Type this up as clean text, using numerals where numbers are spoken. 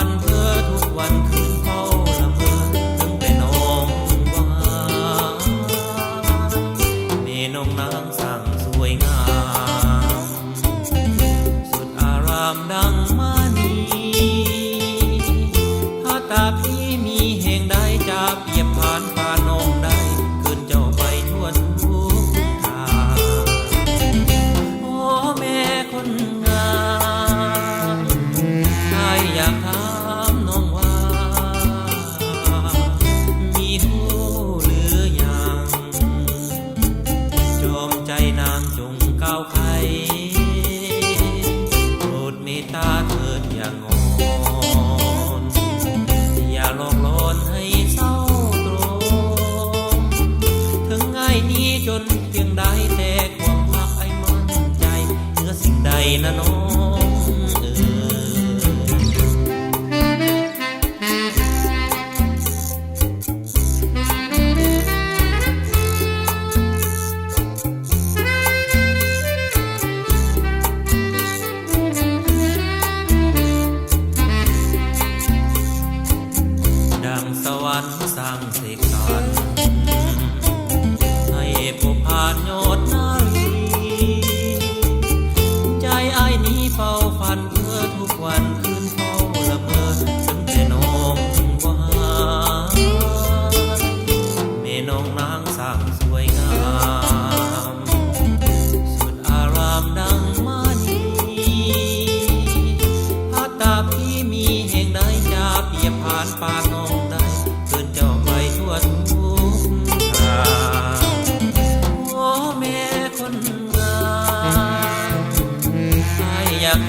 ฝันเพ้อทุกวันคืนเฝ้าละเมอถึงแต่น้องว่าแม่น้องนางสั่งสวยงามสุดอารามดังมานีถ้าตาพี่มีแห่งใดจะเปรียบผ่านพาน้องได้คืนเจ้าไปทั่วทุกทางโอ้แม่คนงามอยากถามน้องว่ามีหูหรือยังจอมใจนางจงก้าวไขโปรดเมตตาเถิดอย่างงอนอย่าหลอกหลอนให้เศร้าตรมถึงง่ายนี้จนเพียงใดแต่ความรักไอ้มั่นใจเหนือสิ่งใดนะน้องสวรรค์สร้างเสกสรรให้พบผ่านยอดนารีใจอ้ายนี้เฝ้าฝันเพื่อทุกวันคืนเฝ้าละเมอถึงแต่น้องว่าแม่น้องนางสร้างสวยงามสุดอารามดังมานีพระตาพี่มีแห่งใดจะเปรียบผ่านปากน้องได้เกินเจ้าไปทั่วทุกทางโอ้แม่คนงามอยาก